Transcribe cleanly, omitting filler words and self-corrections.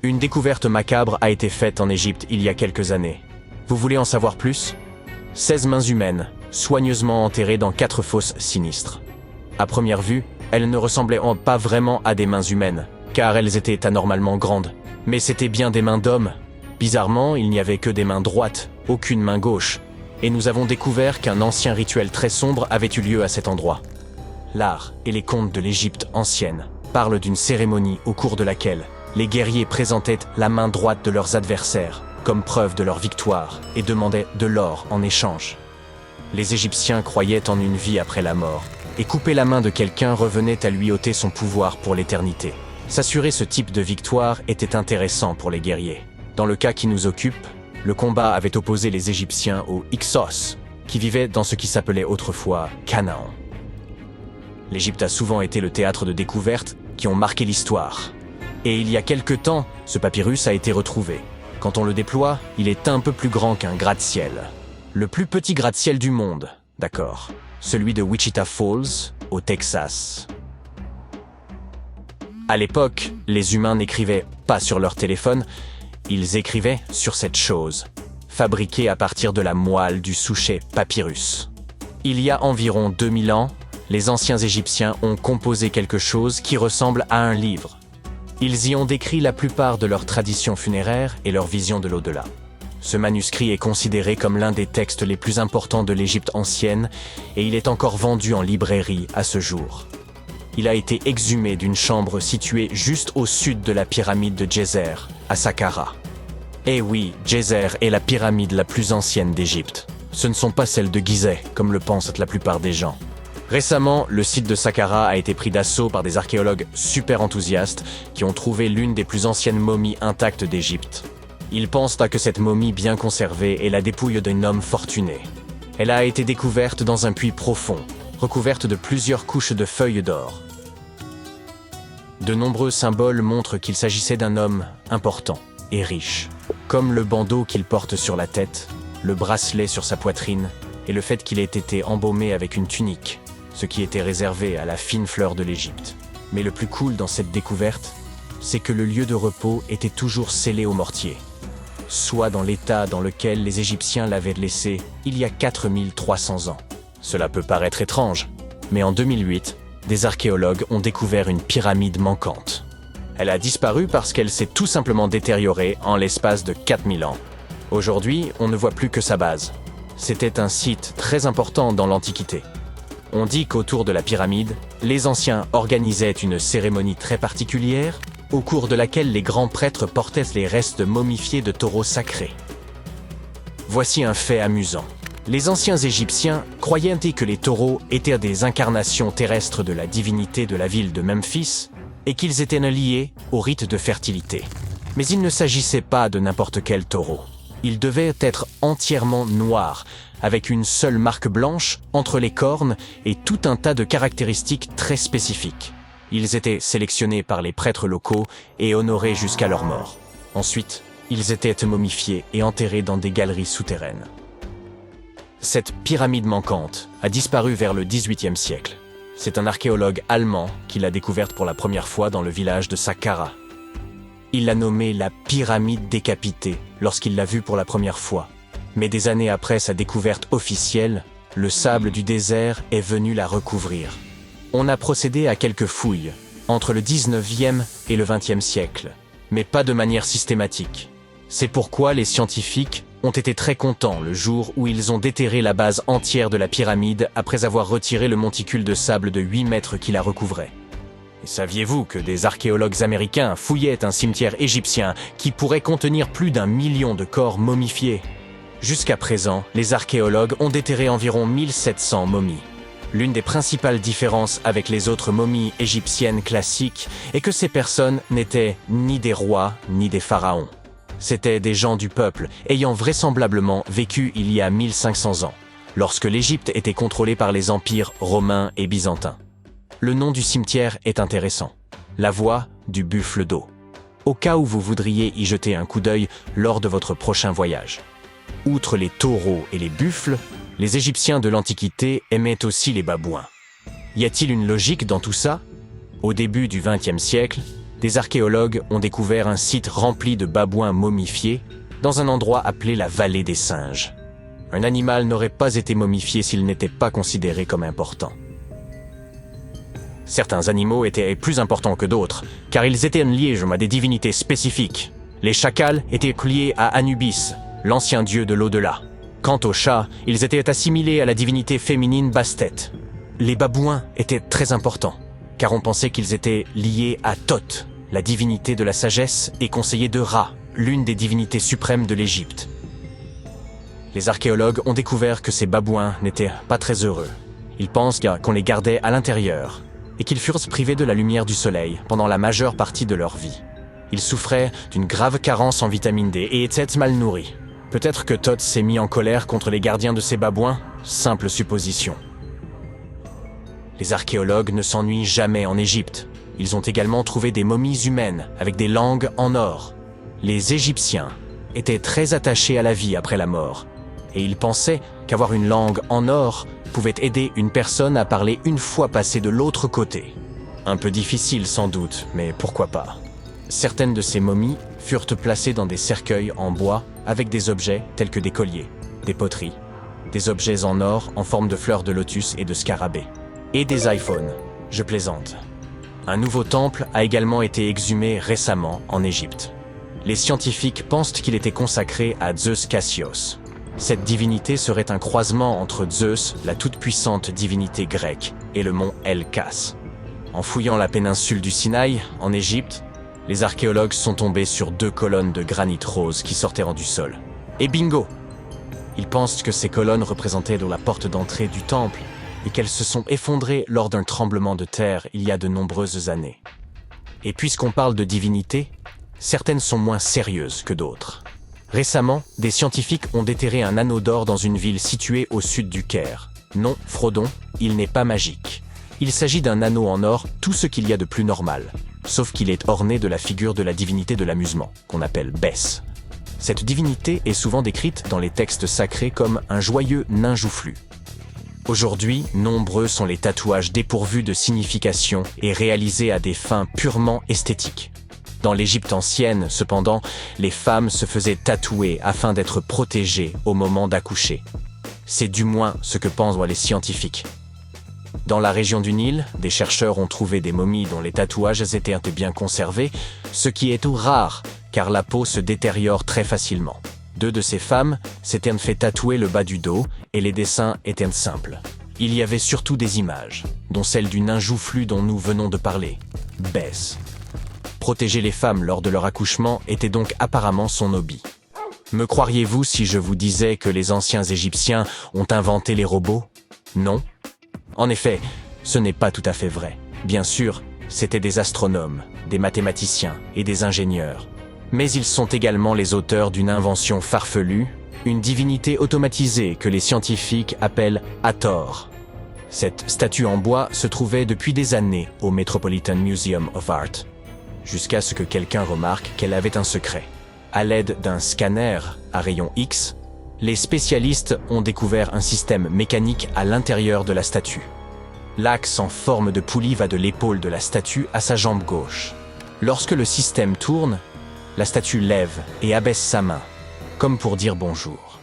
Une découverte macabre a été faite en Égypte il y a quelques années. Vous voulez en savoir plus? 16 mains humaines, soigneusement enterrées dans 4 fosses sinistres. À première vue, elles ne ressemblaient pas vraiment à des mains humaines, car elles étaient anormalement grandes. Mais c'étaient bien des mains d'hommes. Bizarrement, il n'y avait que des mains droites, aucune main gauche. Et nous avons découvert qu'un ancien rituel très sombre avait eu lieu à cet endroit. L'art et les contes de l'Égypte ancienne parlent d'une cérémonie au cours de laquelle les guerriers présentaient la main droite de leurs adversaires comme preuve de leur victoire et demandaient de l'or en échange. Les Égyptiens croyaient en une vie après la mort, et couper la main de quelqu'un revenait à lui ôter son pouvoir pour l'éternité. S'assurer ce type de victoire était intéressant pour les guerriers. Dans le cas qui nous occupe, le combat avait opposé les Égyptiens aux Hyksos, qui vivaient dans ce qui s'appelait autrefois Canaan. L'Égypte a souvent été le théâtre de découvertes qui ont marqué l'histoire. Et il y a quelque temps, ce papyrus a été retrouvé. Quand on le déploie, il est un peu plus grand qu'un gratte-ciel. Le plus petit gratte-ciel du monde, d'accord. Celui de Wichita Falls, au Texas. À l'époque, les humains n'écrivaient pas sur leur téléphone, ils écrivaient sur cette chose, fabriquée à partir de la moelle du souchet papyrus. Il y a environ 2000 ans, les anciens Égyptiens ont composé quelque chose qui ressemble à un livre. Ils y ont décrit la plupart de leurs traditions funéraires et leur vision de l'au-delà. Ce manuscrit est considéré comme l'un des textes les plus importants de l'Égypte ancienne et il est encore vendu en librairie à ce jour. Il a été exhumé d'une chambre située juste au sud de la pyramide de Djéser, à Saqqara. Eh oui, Djéser est la pyramide la plus ancienne d'Égypte. Ce ne sont pas celles de Gizeh, comme le pensent la plupart des gens. Récemment, le site de Saqqara a été pris d'assaut par des archéologues super enthousiastes qui ont trouvé l'une des plus anciennes momies intactes d'Égypte. Ils pensent que cette momie bien conservée est la dépouille d'un homme fortuné. Elle a été découverte dans un puits profond, recouverte de plusieurs couches de feuilles d'or. De nombreux symboles montrent qu'il s'agissait d'un homme important et riche, comme le bandeau qu'il porte sur la tête, le bracelet sur sa poitrine et le fait qu'il ait été embaumé avec une tunique, ce qui était réservé à la fine fleur de l'Égypte. Mais le plus cool dans cette découverte, c'est que le lieu de repos était toujours scellé au mortier, soit dans l'état dans lequel les Égyptiens l'avaient laissé il y a 4300 ans. Cela peut paraître étrange, mais en 2008, des archéologues ont découvert une pyramide manquante. Elle a disparu parce qu'elle s'est tout simplement détériorée en l'espace de 4000 ans. Aujourd'hui, on ne voit plus que sa base. C'était un site très important dans l'Antiquité. On dit qu'autour de la pyramide, les anciens organisaient une cérémonie très particulière, au cours de laquelle les grands prêtres portaient les restes momifiés de taureaux sacrés. Voici un fait amusant. Les anciens Égyptiens croyaient que les taureaux étaient des incarnations terrestres de la divinité de la ville de Memphis et qu'ils étaient liés au rite de fertilité. Mais il ne s'agissait pas de n'importe quel taureau. Ils devaient être entièrement noirs, avec une seule marque blanche entre les cornes et tout un tas de caractéristiques très spécifiques. Ils étaient sélectionnés par les prêtres locaux et honorés jusqu'à leur mort. Ensuite, ils étaient momifiés et enterrés dans des galeries souterraines. Cette pyramide manquante a disparu vers le XVIIIe siècle. C'est un archéologue allemand qui l'a découverte pour la première fois dans le village de Saqqara. Il l'a nommée la pyramide décapitée lorsqu'il l'a vue pour la première fois. Mais des années après sa découverte officielle, le sable du désert est venu la recouvrir. On a procédé à quelques fouilles, entre le 19e et le 20e siècle, mais pas de manière systématique. C'est pourquoi les scientifiques ont été très contents le jour où ils ont déterré la base entière de la pyramide après avoir retiré le monticule de sable de 8 mètres qui la recouvrait. Et saviez-vous que des archéologues américains fouillaient un cimetière égyptien qui pourrait contenir plus d'1 million de corps momifiés? Jusqu'à présent, les archéologues ont déterré environ 1700 momies. L'une des principales différences avec les autres momies égyptiennes classiques est que ces personnes n'étaient ni des rois ni des pharaons. C'étaient des gens du peuple ayant vraisemblablement vécu il y a 1500 ans, lorsque l'Égypte était contrôlée par les empires romains et byzantins. Le nom du cimetière est intéressant, la voie du buffle d'eau, au cas où vous voudriez y jeter un coup d'œil lors de votre prochain voyage. Outre les taureaux et les buffles, les Égyptiens de l'Antiquité aimaient aussi les babouins. Y a-t-il une logique dans tout ça? Au début du XXe siècle, des archéologues ont découvert un site rempli de babouins momifiés dans un endroit appelé la vallée des singes. Un animal n'aurait pas été momifié s'il n'était pas considéré comme important. Certains animaux étaient plus importants que d'autres, car ils étaient liés à des divinités spécifiques. Les chacals étaient liés à Anubis, l'ancien dieu de l'au-delà. Quant aux chats, ils étaient assimilés à la divinité féminine Bastet. Les babouins étaient très importants, car on pensait qu'ils étaient liés à Thoth, la divinité de la sagesse, et conseiller de Ra, l'une des divinités suprêmes de l'Égypte. Les archéologues ont découvert que ces babouins n'étaient pas très heureux. Ils pensent qu'on les gardait à l'intérieur, et qu'ils furent privés de la lumière du soleil pendant la majeure partie de leur vie. Ils souffraient d'une grave carence en vitamine D et étaient mal nourris. Peut-être que Thoth s'est mis en colère contre les gardiens de ces babouins, simple supposition. Les archéologues ne s'ennuient jamais en Égypte. Ils ont également trouvé des momies humaines avec des langues en or. Les Égyptiens étaient très attachés à la vie après la mort, et ils pensaient qu'avoir une langue en or pouvait aider une personne à parler une fois passée de l'autre côté. Un peu difficile sans doute, mais pourquoi pas. Certaines de ces momies furent placées dans des cercueils en bois avec des objets tels que des colliers, des poteries, des objets en or en forme de fleurs de lotus et de scarabées, et des iPhones. Je plaisante. Un nouveau temple a également été exhumé récemment en Égypte. Les scientifiques pensent qu'il était consacré à Zeus Cassios. Cette divinité serait un croisement entre Zeus, la toute-puissante divinité grecque, et le mont El-Kas. En fouillant la péninsule du Sinaï, en Égypte, les archéologues sont tombés sur 2 colonnes de granit rose qui sortaient du sol. Et bingo! Ils pensent que ces colonnes représentaient la porte d'entrée du temple et qu'elles se sont effondrées lors d'un tremblement de terre il y a de nombreuses années. Et puisqu'on parle de divinité, certaines sont moins sérieuses que d'autres. Récemment, des scientifiques ont déterré un anneau d'or dans une ville située au sud du Caire. Non, Frodon, il n'est pas magique. Il s'agit d'un anneau en or, tout ce qu'il y a de plus normal, sauf qu'il est orné de la figure de la divinité de l'amusement, qu'on appelle Bès. Cette divinité est souvent décrite dans les textes sacrés comme un joyeux nain joufflu. Aujourd'hui, nombreux sont les tatouages dépourvus de signification et réalisés à des fins purement esthétiques. Dans l'Égypte ancienne, cependant, les femmes se faisaient tatouer afin d'être protégées au moment d'accoucher. C'est du moins ce que pensent les scientifiques. Dans la région du Nil, des chercheurs ont trouvé des momies dont les tatouages étaient bien conservés, ce qui est tout rare, car la peau se détériore très facilement. 2 de ces femmes s'étaient fait tatouer le bas du dos et les dessins étaient simples. Il y avait surtout des images, dont celle du nain joufflu dont nous venons de parler, Bès. Protéger les femmes lors de leur accouchement était donc apparemment son hobby. Me croiriez-vous si je vous disais que les anciens Égyptiens ont inventé les robots? Non. En effet, ce n'est pas tout à fait vrai. Bien sûr, c'étaient des astronomes, des mathématiciens et des ingénieurs. Mais ils sont également les auteurs d'une invention farfelue, une divinité automatisée que les scientifiques appellent Hathor. Cette statue en bois se trouvait depuis des années au Metropolitan Museum of Art, jusqu'à ce que quelqu'un remarque qu'elle avait un secret. À l'aide d'un scanner à rayon X, les spécialistes ont découvert un système mécanique à l'intérieur de la statue. L'axe en forme de poulie va de l'épaule de la statue à sa jambe gauche. Lorsque le système tourne, la statue lève et abaisse sa main, comme pour dire bonjour.